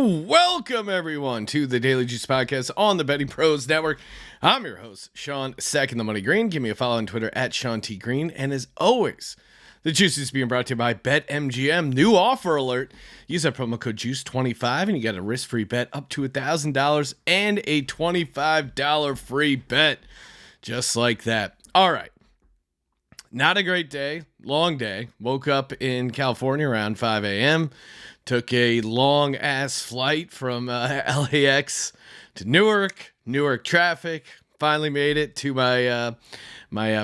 Welcome, everyone, to the Daily Juice Podcast on the Betting Pros Network. I'm your host, Sean Second the Money Green. Give me a follow on Twitter at Sean T. Green. And as always, the Juice is being brought to you by BetMGM. New offer alert. Use that promo code JUICE25 and you get a risk-free bet up to $1,000 and a $25 free bet. Just like that. All right. Not a great day. Long day. Woke up in California around 5 a.m., took a long-ass flight from LAX to Newark traffic. Finally made it to my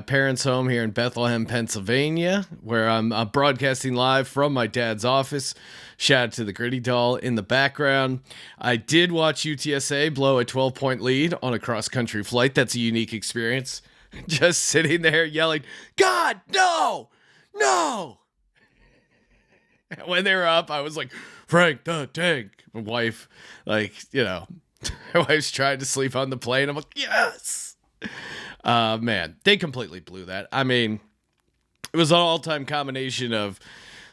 parents' home here in Bethlehem, Pennsylvania, where I'm broadcasting live from my dad's office. Shout out to the Gritty Doll in the background. I did watch UTSA blow a 12-point lead on a cross-country flight. That's a unique experience. Just sitting there yelling, God, no! When they were up, I was like, Frank the Tank. My wife, my wife's trying to sleep on the plane. I'm like, yes. Man, they completely blew that. I mean, it was an all-time combination of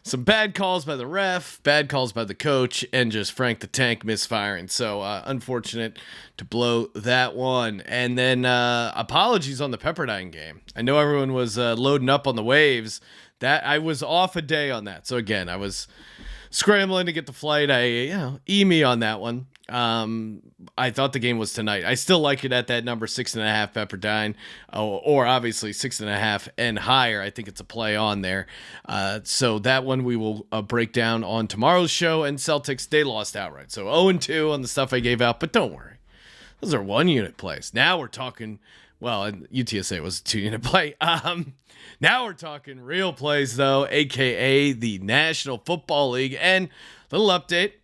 some bad calls by the ref, bad calls by the coach, and just Frank the Tank misfiring. So unfortunate to blow that one. And then apologies on the Pepperdine game. I know everyone was loading up on the waves. That I was off a day on that. So again, I was scrambling to get the flight. Me on that one. I thought the game was tonight. I still like it at that number 6.5 Pepperdine, or obviously 6.5 and higher. I think it's a play on there. So that one we will break down on tomorrow's show. And Celtics, they lost outright. So 0-2 on the stuff I gave out, but don't worry. Those are 1-unit plays. Now we're talking, well, and UTSA was a 2-unit play. Now we're talking real plays, though, a.k.a. the National Football League. And little update,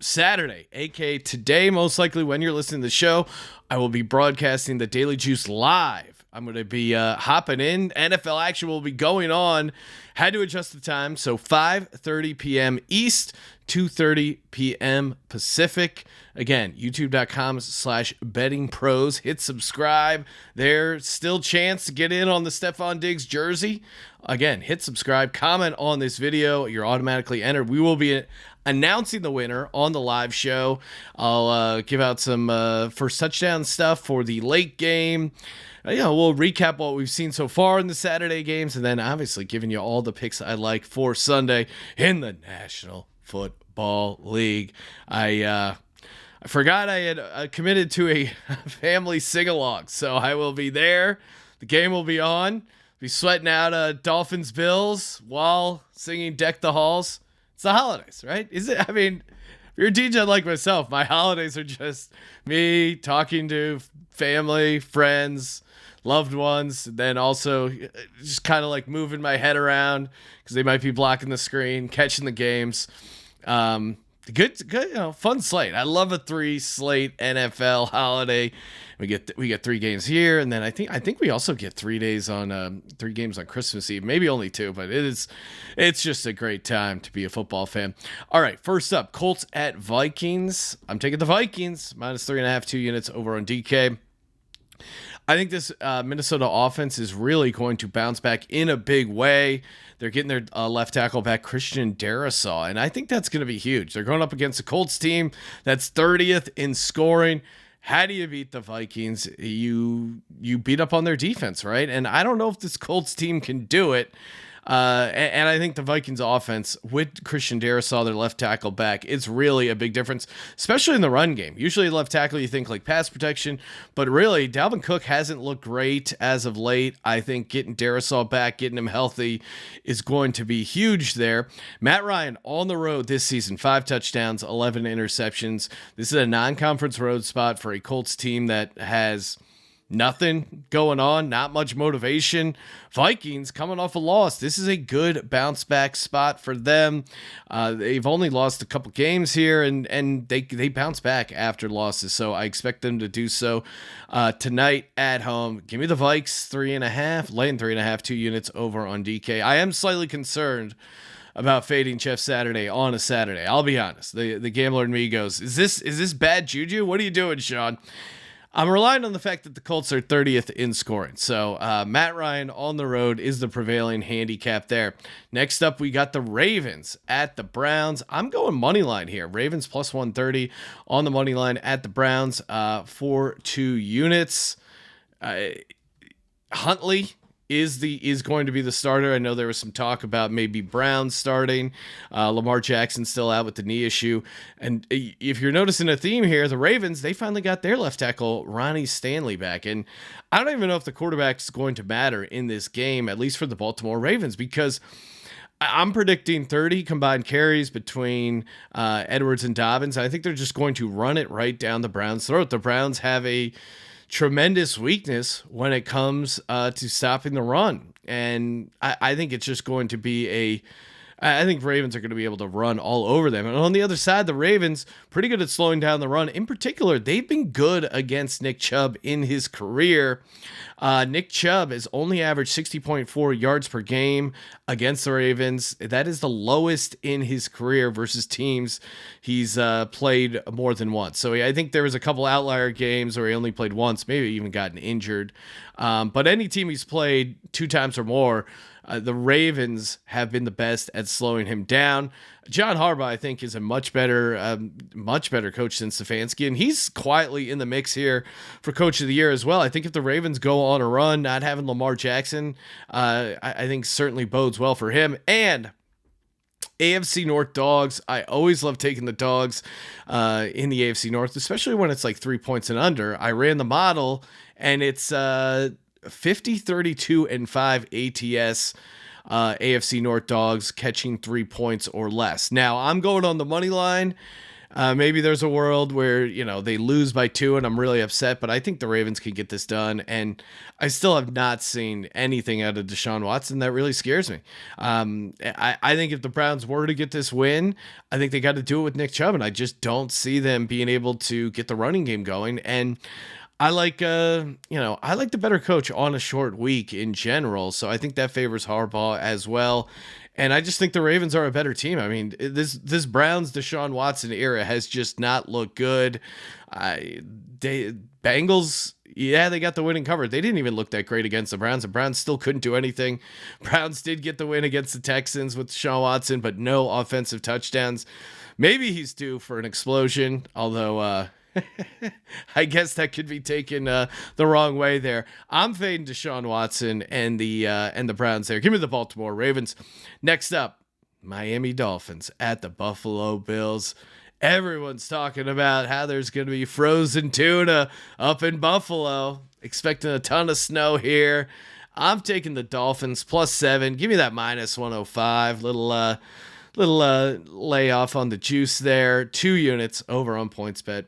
Saturday, a.k.a. today, most likely when you're listening to the show, I will be broadcasting the Daily Juice live. I'm going to be hopping in. NFL action will be going on. Had to adjust the time, so 5:30 p.m. East, 2:30 p.m. Pacific. Again, youtube.com/bettingpros. Hit subscribe. There's still chance to get in on the Stephon Diggs jersey. Again, hit subscribe. Comment on this video. You're automatically entered. We will be announcing the winner on the live show. I'll give out some first touchdown stuff for the late game. We'll recap what we've seen so far in the Saturday games, and then obviously giving you all the picks I like for Sunday in the National Football League. I forgot I had committed to a family sing-along, so I will be there. The game will be on. Be sweating out Dolphins Bills while singing Deck the Halls. It's the holidays, right? Is it? I mean, if you're a DJ like myself, my holidays are just me talking to family, friends, loved ones, and then also just kind of like moving my head around because they might be blocking the screen, catching the games. Good, fun slate. I love a 3-slate NFL holiday. We get 3 games here, and then I think we also get 3 games on Christmas Eve. Maybe only 2, but it's just a great time to be a football fan. All right, first up, Colts at Vikings. I'm taking the Vikings -3.5, 2 units over on DK. I think this Minnesota offense is really going to bounce back in a big way. They're getting their left tackle back, Christian Darrisaw, and I think that's going to be huge. They're going up against a Colts team that's 30th in scoring. How do you beat the Vikings? You beat up on their defense, right? And I don't know if this Colts team can do it. And I think the Vikings offense with Christian Darrisaw, their left tackle back, it's really a big difference, especially in the run game. Usually left tackle, you think like pass protection, but really Dalvin Cook hasn't looked great as of late. I think getting Darrisaw back, getting him healthy is going to be huge there. Matt Ryan on the road this season, 5 touchdowns, 11 interceptions. This is a non-conference road spot for a Colts team that has nothing going on, not much motivation. Vikings coming off a loss. This is a good bounce back spot for them. They've only lost a couple games here, and they bounce back after losses. So I expect them to do so tonight at home. Give me the Vikes 3.5, laying 3.5, 2 units over on DK. I am slightly concerned about fading Jeff Saturday on a Saturday. I'll be honest. The gambler in me goes, is this bad juju? What are you doing, Sean? I'm relying on the fact that the Colts are 30th in scoring. So Matt Ryan on the road is the prevailing handicap there. Next up, we got the Ravens at the Browns. I'm going money line here. Ravens plus 130 on the money line at the Browns for 2 units. Huntley is going to be the starter. I know there was some talk about maybe Brown starting. Lamar Jackson still out with the knee issue. And if you're noticing a theme here, the Ravens, they finally got their left tackle, Ronnie Stanley, back. And I don't even know if the quarterback's going to matter in this game, at least for the Baltimore Ravens, because I'm predicting 30 combined carries between Edwards and Dobbins. I think they're just going to run it right down the Browns' throat. The Browns have a tremendous weakness when it comes to stopping the run. And I think it's just going to be I think Ravens are going to be able to run all over them. And on the other side, the Ravens, pretty good at slowing down the run. In particular, they've been good against Nick Chubb in his career. Nick Chubb has only averaged 60.4 yards per game against the Ravens. That is the lowest in his career versus teams he's played more than once. So I think there was a couple outlier games where he only played once, maybe even gotten injured. But any team he's played 2 times or more, the Ravens have been the best at slowing him down. John Harbaugh, I think, is a much better coach than Stefanski, and he's quietly in the mix here for Coach of the Year as well. I think if the Ravens go on a run, not having Lamar Jackson, I think certainly bodes well for him. And AFC North dogs, I always love taking the dogs in the AFC North, especially when it's like 3 points and under. I ran the model, and it's 50, 32, and 5 ATS AFC North dogs catching 3 points or less. Now, I'm going on the money line. Maybe there's a world where, they lose by 2 and I'm really upset, but I think the Ravens can get this done. And I still have not seen anything out of Deshaun Watson that really scares me. I think if the Browns were to get this win, I think they got to do it with Nick Chubb, and I just don't see them being able to get the running game going. And I like the better coach on a short week in general. So I think that favors Harbaugh as well. And I just think the Ravens are a better team. I mean, this Browns Deshaun Watson era has just not looked good. Bengals, yeah, they got the winning cover. They didn't even look that great against the Browns. The Browns still couldn't do anything. Browns did get the win against the Texans with Deshaun Watson, but no offensive touchdowns. Maybe he's due for an explosion, although I guess that could be taken the wrong way there. I'm fading Deshaun Watson and the Browns there. Give me the Baltimore Ravens. Next up, Miami Dolphins at the Buffalo Bills. Everyone's talking about how there's going to be frozen tuna up in Buffalo. Expecting a ton of snow here. I'm taking the Dolphins plus 7. Give me that minus 105. Little layoff on the juice there. 2 units over on PointsBet.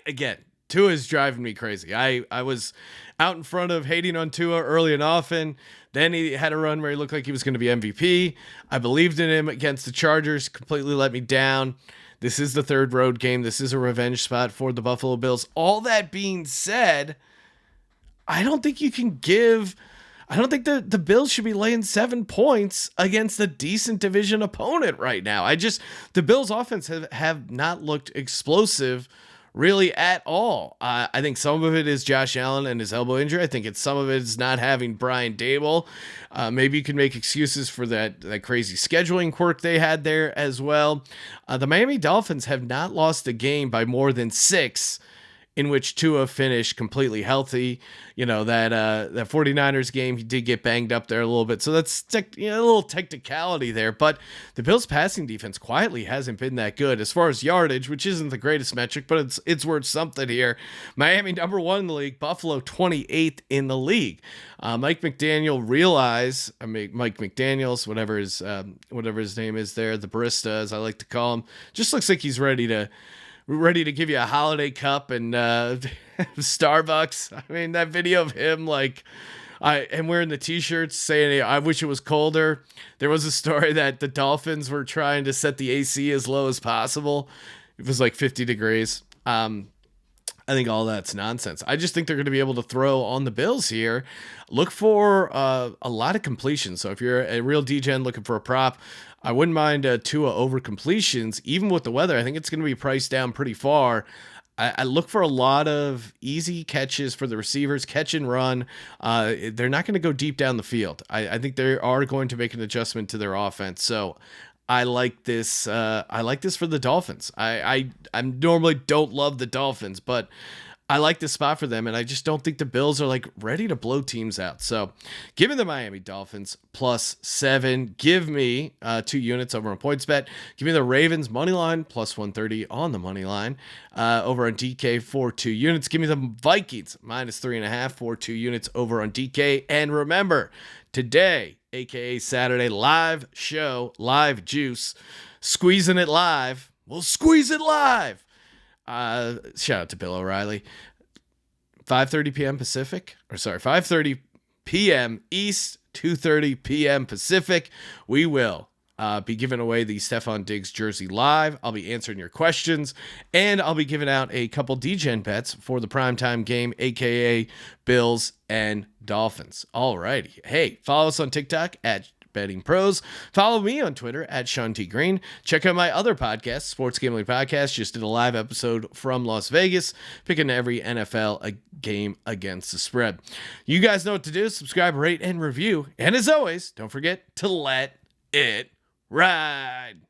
Again, Tua is driving me crazy. I was out in front of hating on Tua early and often. Then he had a run where he looked like he was going to be MVP. I believed in him against the Chargers, completely let me down. This is the 3rd road game. This is a revenge spot for the Buffalo Bills. All that being said, I don't think the Bills should be laying 7 points against a decent division opponent right now. The Bills offense have not looked explosive really at all. I think some of it is Josh Allen and his elbow injury. I think some of it is not having Brian Dable. Maybe you can make excuses for that crazy scheduling quirk they had there as well. The Miami Dolphins have not lost a game by more than 6 in which Tua finished completely healthy. That 49ers game, he did get banged up there a little bit. So that's a little technicality there. But the Bills' passing defense quietly hasn't been that good as far as yardage, which isn't the greatest metric, but it's worth something here. Miami number 1 in the league, Buffalo 28th in the league. Mike McDaniels, whatever his name is there, the barista, as I like to call him, just looks like he's ready to give you a holiday cup and Starbucks. I mean, that video of him, and wearing the t-shirts saying, I wish it was colder. There was a story that the Dolphins were trying to set the AC as low as possible. It was like 50 degrees. I think all that's nonsense. I just think they're going to be able to throw on the Bills here. Look for a lot of completions. So if you're a real DGen looking for a prop, I wouldn't mind Tua over completions. Even with the weather, I think it's going to be priced down pretty far. I look for a lot of easy catches for the receivers, catch and run. They're not going to go deep down the field. I think they are going to make an adjustment to their offense. So I like this. I like this for the Dolphins. I normally don't love the Dolphins, but I like this spot for them, and I just don't think the Bills are like ready to blow teams out. So give me the Miami Dolphins +7. Give me 2 units over on PointsBet. Give me the Ravens money line +130 on the money line over on DK for 2 units. Give me the Vikings -3.5 for 2 units over on DK. And remember, today, aka Saturday, live show, live juice, squeezing it live. We'll squeeze it live. Shout out to Bill O'Reilly. 5:30 p.m. Pacific, 5:30 p.m. East, 2:30 p.m. Pacific. We will be giving away the Stefon Diggs jersey live. I'll be answering your questions, and I'll be giving out a couple DGen bets for the primetime game, aka Bills and Dolphins. Alrighty. Hey, follow us on TikTok at Betting Pros. Follow me on Twitter at Sean T. Green. Check out my other podcast, Sports Gambling Podcast. Just did a live episode from Las Vegas, picking every NFL game against the spread. You guys know what to do. Subscribe, rate, and review. And as always, don't forget to let it ride.